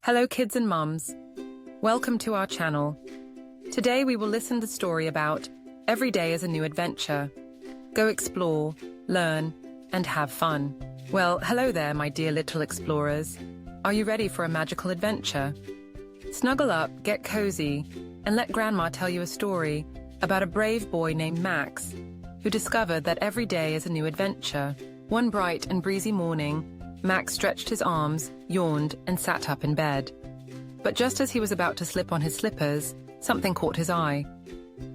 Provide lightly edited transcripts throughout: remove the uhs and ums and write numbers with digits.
Hello kids and mums. Welcome to our channel. Today we will listen to the story about Every Day is a New Adventure. Go explore, learn, and have fun. Well, hello there, my dear little explorers. Are you ready for a magical adventure? Snuggle up, get cozy, and let Grandma tell you a story about a brave boy named Max, who discovered that every day is a new adventure. One bright and breezy morning, Max stretched his arms, yawned, and sat up in bed. But just as he was about to slip on his slippers, something caught his eye.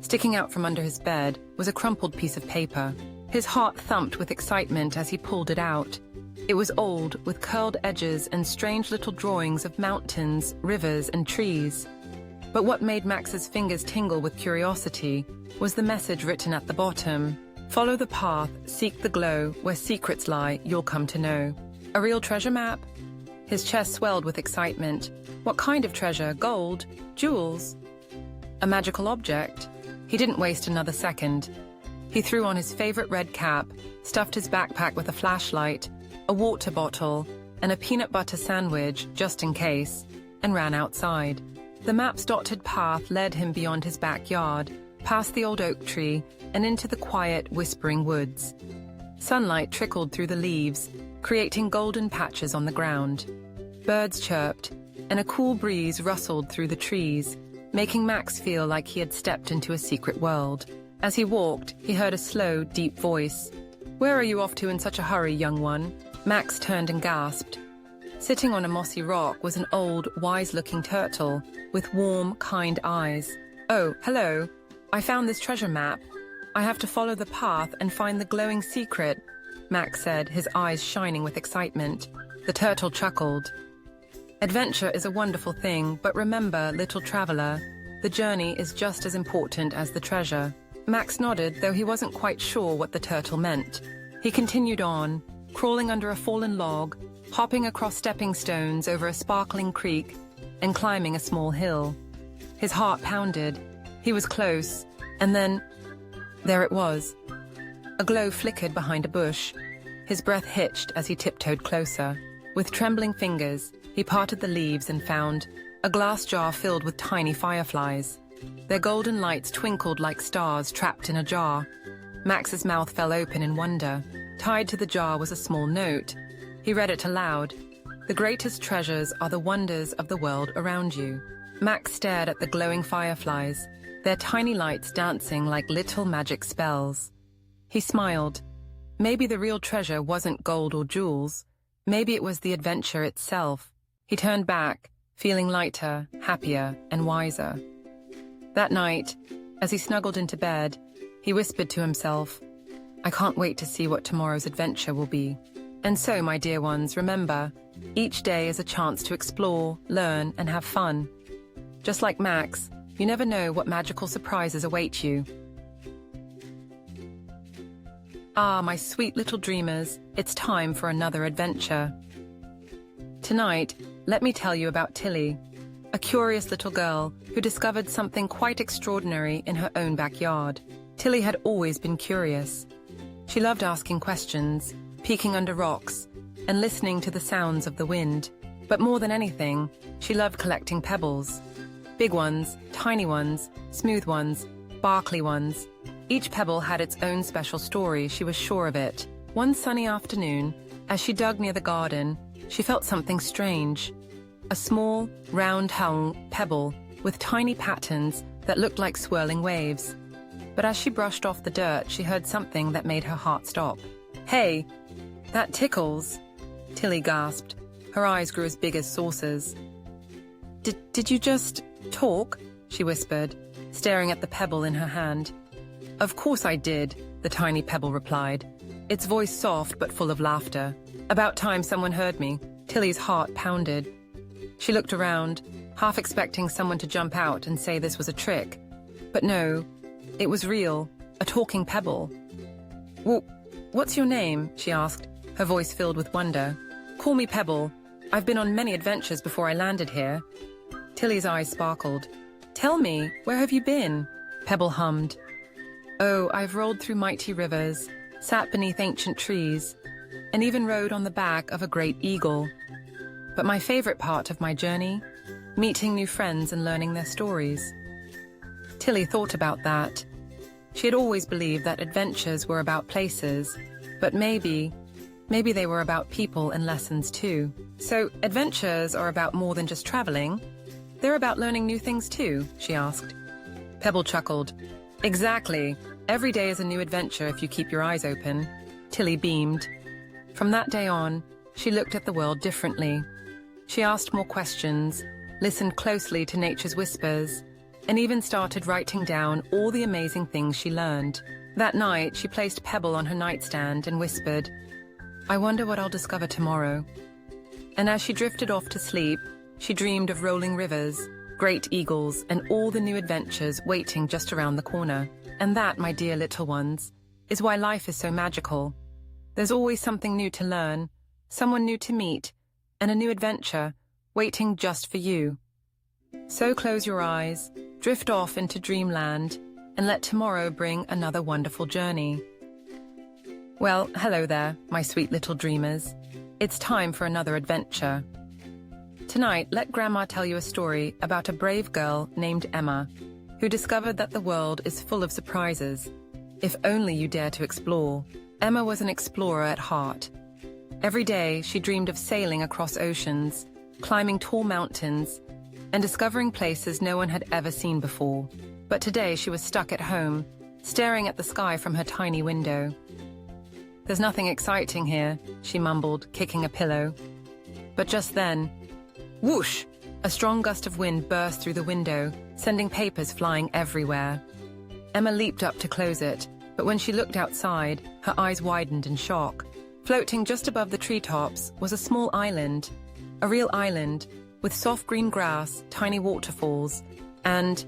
Sticking out from under his bed was a crumpled piece of paper. His heart thumped with excitement as he pulled it out. It was old, with curled edges and strange little drawings of mountains, rivers, and trees. But what made Max's fingers tingle with curiosity was the message written at the bottom. Follow the path, seek the glow, where secrets lie, you'll come to know. A real treasure map? His chest swelled with excitement. What kind of treasure? Gold? Jewels? A magical object? He didn't waste another second. He threw on his favorite red cap, stuffed his backpack with a flashlight, a water bottle, and a peanut butter sandwich, just in case, and ran outside. The map's dotted path led him beyond his backyard, past the old oak tree, and into the quiet, whispering woods. Sunlight trickled through the leaves, creating golden patches on the ground. Birds chirped, and a cool breeze rustled through the trees, making Max feel like he had stepped into a secret world. As he walked, he heard a slow, deep voice. "Where are you off to in such a hurry, young one?" Max turned and gasped. Sitting on a mossy rock was an old, wise-looking turtle with warm, kind eyes. "Oh, hello. I found this treasure map. I have to follow the path and find the glowing secret," Max said, his eyes shining with excitement. The turtle chuckled. "Adventure is a wonderful thing, but remember, little traveler, the journey is just as important as the treasure." Max nodded, though he wasn't quite sure what the turtle meant. He continued on, crawling under a fallen log, hopping across stepping stones over a sparkling creek, and climbing a small hill. His heart pounded. He was close, and then there it was. A glow flickered behind a bush. His breath hitched as he tiptoed closer. With trembling fingers, he parted the leaves and found a glass jar filled with tiny fireflies. Their golden lights twinkled like stars trapped in a jar. Max's mouth fell open in wonder. Tied to the jar was a small note. He read it aloud. "The greatest treasures are the wonders of the world around you." Max stared at the glowing fireflies, their tiny lights dancing like little magic spells. He smiled. Maybe the real treasure wasn't gold or jewels. Maybe it was the adventure itself. He turned back, feeling lighter, happier, and wiser. That night, as he snuggled into bed, he whispered to himself, "I can't wait to see what tomorrow's adventure will be." And so, my dear ones, remember, each day is a chance to explore, learn, and have fun. Just like Max, you never know what magical surprises await you. Ah, my sweet little dreamers, it's time for another adventure. Tonight, let me tell you about Tilly, a curious little girl who discovered something quite extraordinary in her own backyard. Tilly had always been curious. She loved asking questions, peeking under rocks, and listening to the sounds of the wind. But more than anything, she loved collecting pebbles. Big ones, tiny ones, smooth ones, sparkly ones. Each pebble had its own special story, she was sure of it. One sunny afternoon, as she dug near the garden, she felt something strange. A small, round pebble with tiny patterns that looked like swirling waves. But as she brushed off the dirt, she heard something that made her heart stop. "Hey, that tickles," Tilly gasped. Her eyes grew as big as saucers. Did you just talk?" she whispered, staring at the pebble in her hand. "Of course I did," the tiny pebble replied, its voice soft but full of laughter. "About time someone heard me." Tilly's heart pounded. She looked around, half expecting someone to jump out and say this was a trick. But no, it was real, a talking pebble. "Well, what's your name?" she asked, her voice filled with wonder. "Call me Pebble. I've been on many adventures before I landed here." Tilly's eyes sparkled. "Tell me, where have you been?" Pebble hummed. "Oh, I've rolled through mighty rivers, sat beneath ancient trees, and even rode on the back of a great eagle. But my favorite part of my journey? Meeting new friends and learning their stories. Tilly thought about that. She had always believed that adventures were about places, but maybe they were about people and lessons too. So adventures are about more than just traveling. They're about learning new things too, she asked. Pebble chuckled. Exactly. Every day is a new adventure if you keep your eyes open. Tilly beamed. From that day on, she looked at the world differently. She asked more questions, listened closely to nature's whispers, and even started writing down all the amazing things she learned. That night, she placed Pebble on her nightstand and whispered, "I wonder what I'll discover tomorrow." And as she drifted off to sleep, she dreamed of rolling rivers, great eagles, and all the new adventures waiting just around the corner. And that, my dear little ones, is why life is so magical. There's always something new to learn, someone new to meet, and a new adventure waiting just for you. So close your eyes, drift off into dreamland, and let tomorrow bring another wonderful journey. Well, hello there, my sweet little dreamers. It's time for another adventure. Tonight, let Grandma tell you a story about a brave girl named Emma, who discovered that the world is full of surprises, if only you dare to explore. Emma was an explorer at heart. Every day, she dreamed of sailing across oceans, climbing tall mountains, and discovering places no one had ever seen before. But today, she was stuck at home, staring at the sky from her tiny window. "There's nothing exciting here," she mumbled, kicking a pillow. But just then, whoosh! A strong gust of wind burst through the window, sending papers flying everywhere. Emma leaped up to close it, but when she looked outside, her eyes widened in shock. Floating just above the treetops was a small island, a real island, with soft green grass, tiny waterfalls, and...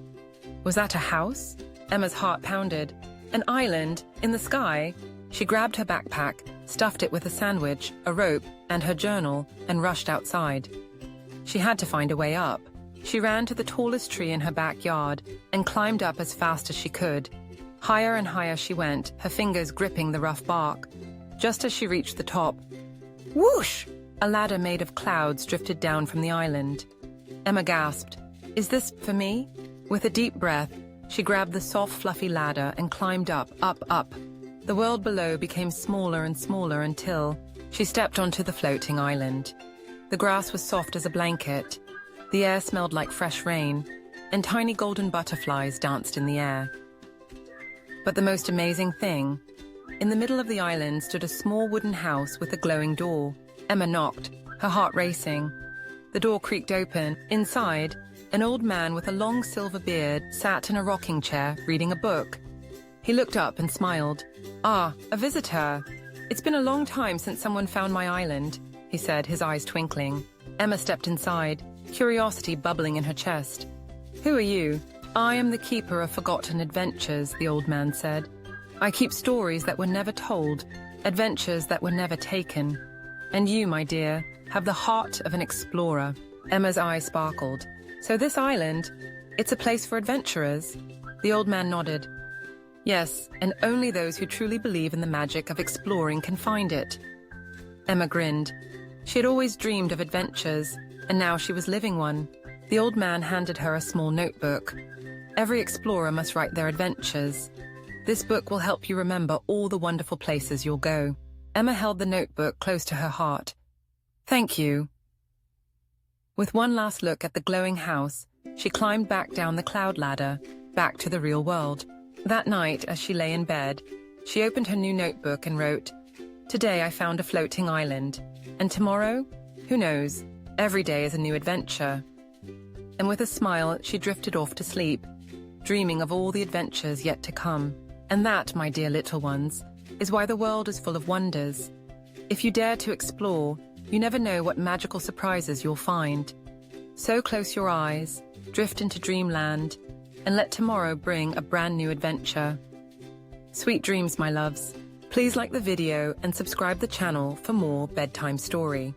was that a house? Emma's heart pounded. An island? In the sky? She grabbed her backpack, stuffed it with a sandwich, a rope, and her journal, and rushed outside. She had to find a way up. She ran to the tallest tree in her backyard and climbed up as fast as she could. Higher and higher she went, her fingers gripping the rough bark. Just as she reached the top, whoosh! A ladder made of clouds drifted down from the island. Emma gasped, "Is this for me?" With a deep breath, she grabbed the soft, fluffy ladder and climbed up, up, up. The world below became smaller and smaller until she stepped onto the floating island. The grass was soft as a blanket, the air smelled like fresh rain, and tiny golden butterflies danced in the air. But the most amazing thing, in the middle of the island stood a small wooden house with a glowing door. Emma knocked, her heart racing. The door creaked open. Inside, an old man with a long silver beard sat in a rocking chair reading a book. He looked up and smiled. "Ah, a visitor. It's been a long time since someone found my island," he said, his eyes twinkling. Emma stepped inside, curiosity bubbling in her chest. "Who are you?" "I am the keeper of forgotten adventures," the old man said. "I keep stories that were never told, adventures that were never taken. And you, my dear, have the heart of an explorer." Emma's eyes sparkled. "So this island, it's a place for adventurers?" The old man nodded. "Yes, and only those who truly believe in the magic of exploring can find it." Emma grinned. She had always dreamed of adventures, and now she was living one. The old man handed her a small notebook. "Every explorer must write their adventures. This book will help you remember all the wonderful places you'll go." Emma held the notebook close to her heart. "Thank you." With one last look at the glowing house, she climbed back down the cloud ladder, back to the real world. That night, as she lay in bed, she opened her new notebook and wrote, "Today I found a floating island. And tomorrow? Who knows? Every day is a new adventure." And with a smile, she drifted off to sleep, dreaming of all the adventures yet to come. And that, my dear little ones, is why the world is full of wonders. If you dare to explore, you never know what magical surprises you'll find. So close your eyes, drift into dreamland, and let tomorrow bring a brand new adventure. Sweet dreams, my loves. Please like the video and subscribe the channel for more bedtime story.